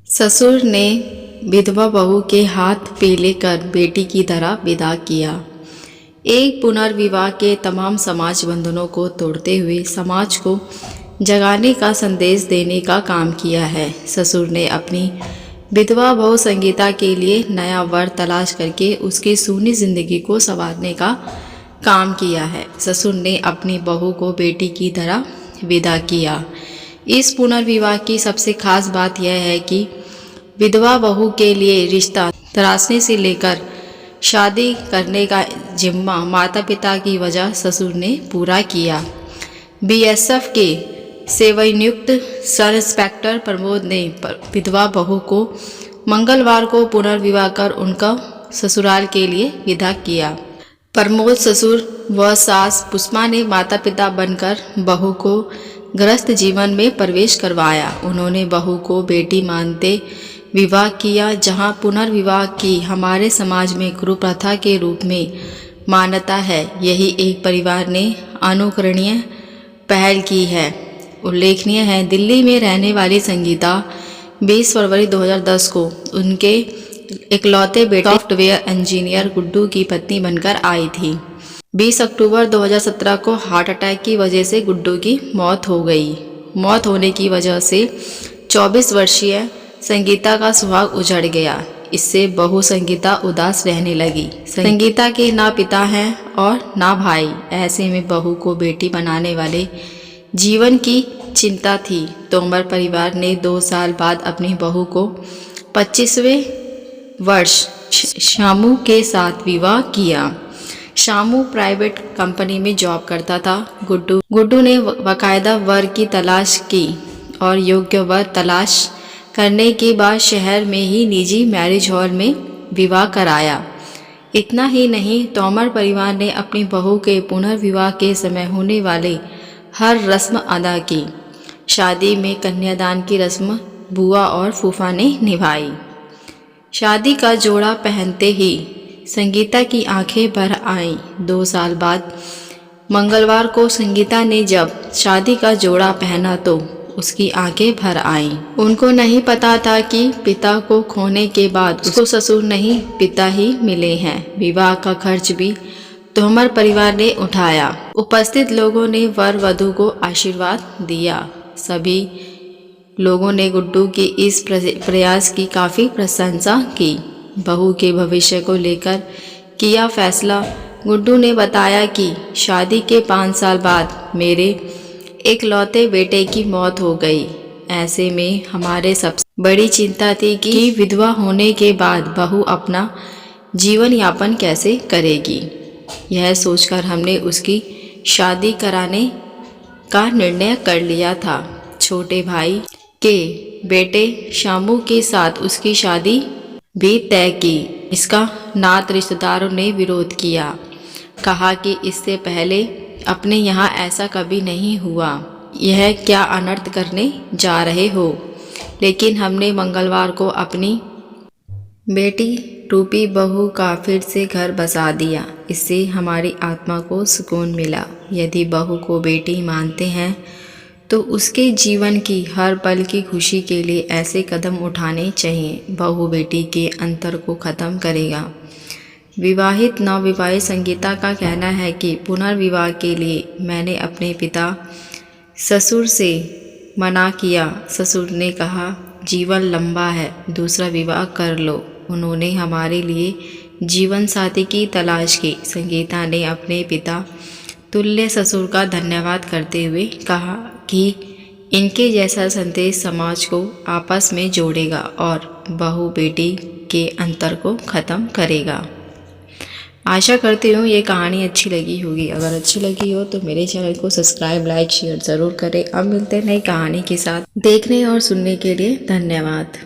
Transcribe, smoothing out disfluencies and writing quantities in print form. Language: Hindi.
ससुर ने विधवा बहू के हाथ पीले कर बेटी की तरह विदा किया। एक पुनर्विवाह के तमाम समाज बंधनों को तोड़ते हुए समाज को जगाने का संदेश देने का काम किया है। ससुर ने अपनी विधवा बहू संगीता के लिए नया वर तलाश करके उसकी सूनी जिंदगी को संवारने का काम किया है। ससुर ने अपनी बहू को बेटी की तरह विदा किया। इस पुनर्विवाह की सबसे खास बात यह है कि विधवा बहू के लिए रिश्ता तराशने से लेकर शादी करने का जिम्मा माता पिता की वजह ससुर ने पूरा किया। बीएसएफ के सेवानियुक्त सब इंस्पेक्टर प्रमोद ने विधवा बहू को मंगलवार को पुनर्विवाह कर उनका ससुराल के लिए विदा किया। प्रमोद ससुर व सास पुष्पा ने माता पिता बनकर बहू को गृहस्थ जीवन में प्रवेश करवाया। उन्होंने बहू को बेटी मानते विवाह किया, जहां पुनर्विवाह की हमारे समाज में कुप्रथा के रूप में मान्यता है। यही एक परिवार ने अनुकरणीय पहल की है। उल्लेखनीय है, दिल्ली में रहने वाली संगीता 20 फरवरी 2010 को उनके इकलौते बेटे सॉफ्टवेयर इंजीनियर गुड्डू की पत्नी बनकर आई थी। 20 अक्टूबर 2017 को हार्ट अटैक की वजह से गुड्डू की मौत हो गई। मौत होने की वजह से 24 वर्षीय संगीता का सुहाग उजड़ गया। इससे बहू संगीता उदास रहने लगी। संगीता के ना पिता हैं और ना भाई। ऐसे में बहू को बेटी बनाने वाले जीवन की चिंता थी। तोमर परिवार ने 2 साल बाद अपनी बहू को 25वें वर्ष शामू के साथ विवाह किया। शामू प्राइवेट कंपनी में जॉब करता था। गुड्डू ने बाकायदा वर की तलाश की और योग्य वर तलाश करने के बाद शहर में ही निजी मैरिज हॉल में विवाह कराया। इतना ही नहीं, तोमर परिवार ने अपनी बहू के पुनर्विवाह के समय होने वाले हर रस्म अदा की। शादी में कन्यादान की रस्म बुआ और फूफा ने निभाई। शादी का जोड़ा पहनते ही संगीता की आंखें भर आईं। 2 साल बाद मंगलवार को संगीता ने जब शादी का जोड़ा पहना तो उसकी आंखें भर आईं। उनको नहीं पता था कि पिता को खोने के बाद उसको ससुर नहीं पिता ही मिले हैं। विवाह का खर्च भी तोमर परिवार ने उठाया। उपस्थित लोगों ने वर वधू को आशीर्वाद दिया। सभी लोगों ने गुड्डू के इस प्रयास की काफ़ी प्रशंसा की। बहू के भविष्य को लेकर किया फैसला। गुड्डू ने बताया कि शादी के 5 साल बाद मेरे इकलौते बेटे की मौत हो गई। ऐसे में हमारे सबसे बड़ी चिंता थी कि विधवा होने के बाद बहू अपना जीवन यापन कैसे करेगी। यह सोचकर हमने उसकी शादी कराने का निर्णय कर लिया था। छोटे भाई के बेटे शामू के साथ उसकी शादी भी तय की। इसका नात रिश्तेदारों ने विरोध किया। कहा कि इससे पहले अपने यहाँ ऐसा कभी नहीं हुआ, यह क्या अनर्थ करने जा रहे हो। लेकिन हमने मंगलवार को अपनी बेटी रूपी बहू का फिर से घर बसा दिया। इससे हमारी आत्मा को सुकून मिला। यदि बहू को बेटी मानते हैं तो उसके जीवन की हर पल की खुशी के लिए ऐसे कदम उठाने चाहिए। बहू बेटी के अंतर को ख़त्म करेगा। विवाहित नवविवाहित संगीता का कहना है कि पुनर्विवाह के लिए मैंने अपने पिता ससुर से मना किया। ससुर ने कहा, जीवन लंबा है, दूसरा विवाह कर लो। उन्होंने हमारे लिए जीवन साथी की तलाश की। संगीता ने अपने पिता तुल्य ससुर का धन्यवाद करते हुए कहा कि इनके जैसा संदेश समाज को आपस में जोड़ेगा और बहू बेटी के अंतर को ख़त्म करेगा। आशा करती हूँ ये कहानी अच्छी लगी होगी। अगर अच्छी लगी हो तो मेरे चैनल को सब्सक्राइब, लाइक, शेयर ज़रूर करें। अब मिलते हैं नई कहानी के साथ। देखने और सुनने के लिए धन्यवाद।